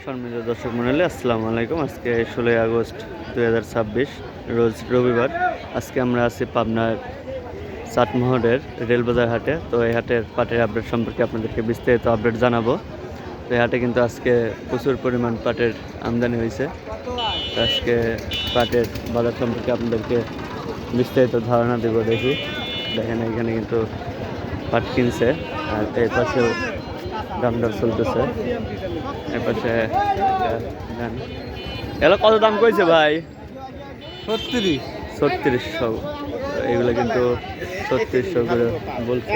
সম্মানিত দর্শক মণ্ডলী, আসসালামু আলাইকুম। আজকে 16 আগস্ট 2026 রোজ রবিবার। আজকে আমরা আছি পাবনার চাটমোহরের রেলবাজার হাটে। তো এই হাটের পাটের আপডেট সম্পর্কে আপনাদেরকে বিস্তারিত আপডেট জানাবো। তো এই হাটে কিন্তু আজকে প্রচুর পরিমাণ পাটের আমদানি হয়েছে। তো আজকে পাটের বাজার সম্পর্কে আপনাদেরকে বিস্তারিত ধারণা দেব। দেখেন এখানে কিন্তু পাট কিনছে, আর এই পাশেও দাম দর চলতেছে। এর পাশে এগুলো কত দাম কইছে ভাই? 3600। এগুলো কিন্তু 3600 করে বলছে।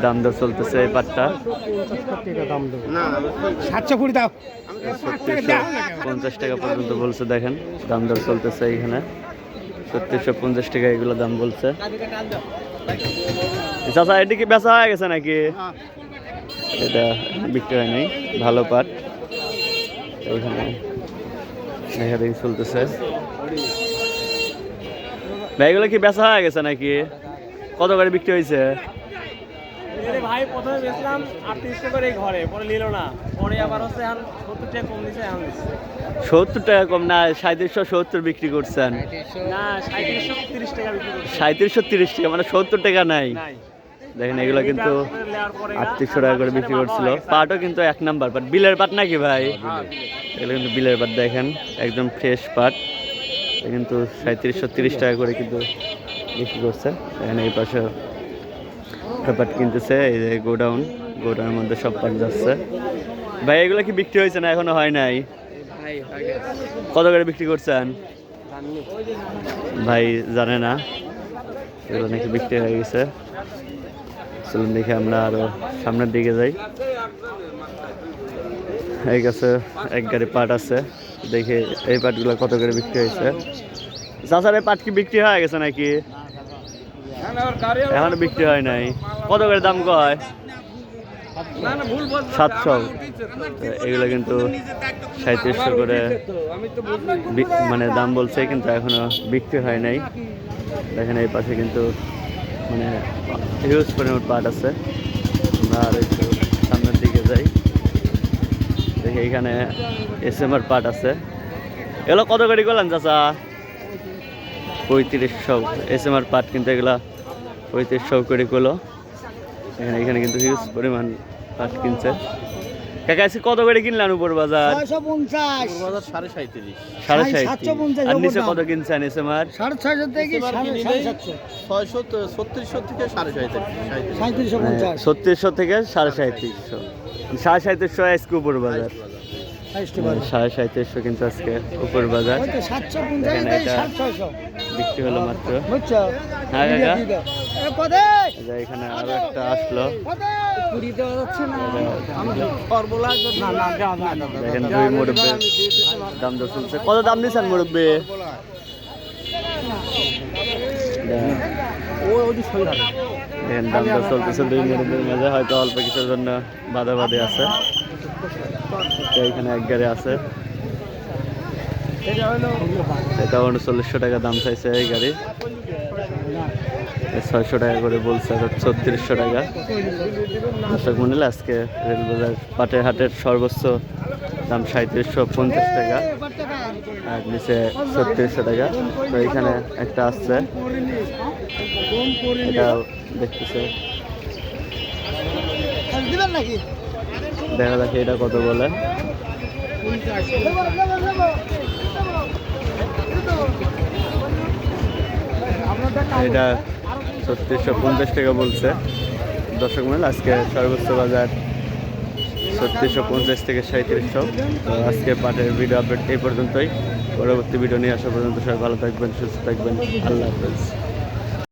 দাম দর চলতেছে এই পাটটা 50 টাকা পর্যন্ত বলছে। দেখেন দাম দর চলতেছে এখানে 3650 টাকা এগুলো দাম বলছে। চাচা এটা কি বেচা হয়ে গেছে নাকি? এটা বিক্রি হয় নাই, ভালো পাট এইখানে দেখি চলতেছে। ভাই এগুলো কি বেচা হয়ে গেছে নাকি? কত করে বিক্রি হয়েছে? ভাই প্রথমে বেচলাম 38 করে ঘরে, পরে নিল না, পরে আবার হচ্ছে এখন 70 টাকা কম দিছে। এখন 70 টাকা কম না, 3770 বিক্রি করছেন? না, 3730 টাকা বিক্রি করছে। 3730 টাকা মানে 70 টাকা নাই। দেখেন এগুলো কিন্তু 3800 টাকা করে বিক্রি করছিল। পাটও কিন্তু এক নাম্বার পাট, বিলের পাট নাকি ভাই? এগুলো কিন্তু বিলের পাট, দেখেন একদম ফ্রেশ পাট। কিন্তু 3730 টাকা করে কিন্তু বিক্রি করছে। এখানে এই পাশে পাট কিনতেছে। এই যে গোডাউনের মধ্যে সব পাট যাচ্ছে। ভাই এগুলো কি বিক্রি হয়েছে না এখনো হয় নাই? কত করে বিক্রি করছেন ভাই? জানে না, এগুলো নাকি বিক্রি হয়ে গেছে। চলুন দেখে আমরা আরো সামনের দিকে যাই। এই কাছে এক গাড়ি পাট আছে, দেখে এই পাটগুলো কত করে বিক্রি হয়েছে। চাচার এই পাট কি বিক্রি হয়ে গেছে নাকি? এখনো বিক্রি হয় নাই। কত করে দাম কয়? 700। এগুলো কিন্তু 3700 করে মানে দাম বলছে, কিন্তু এখনো বিক্রি হয় নাই। দেখেন এই পাশে কিন্তু মানে হিউজ পরিমাণ পাট আছে। আমরা আর একটু সামনের দিকে যাই, দেখি এখানে এসএমআর পাট আছে। এগুলো কত করে করলেন চাচা? 3500 এসএমআর পাট, কিন্তু এগুলা 3500 করে করলো। এখানে কিন্তু হিউজ পরিমাণ পাট কিনছে। কাকা আজকে কত করে কিনলেন উপর বাজার? 650 আর নিচে কত কিনছেন এসএমআর? 650 থেকে 750 3600 থেকে 3750। 3750 আজকে উপর বাজার। 3750 কিন্তু আজকে উপর বাজার। বিক্রি হলো মাত্র। হ্যাঁ কাকা, এখানে আরো একটা আসলো। দেখেন দুই মুরব্বী দাম দর চলছে। কত দাম দিচ্ছেন মুরব্বী? দেখেন দাম দর চলতেছে দুই মুরব্বীর মাঝে, হয়তো অল্প কিছুর জন্য বাদাবাদি আছে। এখানে এক গাড়ি আছে, এটা 3900 টাকা দাম চাইছে এই গাড়ি। 600 টাকা করে বলছে, 3600 টাকা। দর্শক মন্ডলী, আজকে রেলবাজার পাটের হাটের সর্বোচ্চ দাম 3750 টাকা, আর নিচে 3600 টাকা। তো এখানে একটা আসছে, এটা দেখতেছে, দেখা যাক এটা কত বলে। এটা 3650 টাকা বলছে। দর্শক মূল্য আজকে সর্বোচ্চ বাজার 3650 থেকে 3700। তো আজকে পাটের ভিডিও আপডেট এই পর্যন্তই। পরবর্তী ভিডিও নিয়ে আসা পর্যন্ত সবাই ভালো থাকবেন, সুস্থ থাকবেন। আল্লাহ হাফেজ।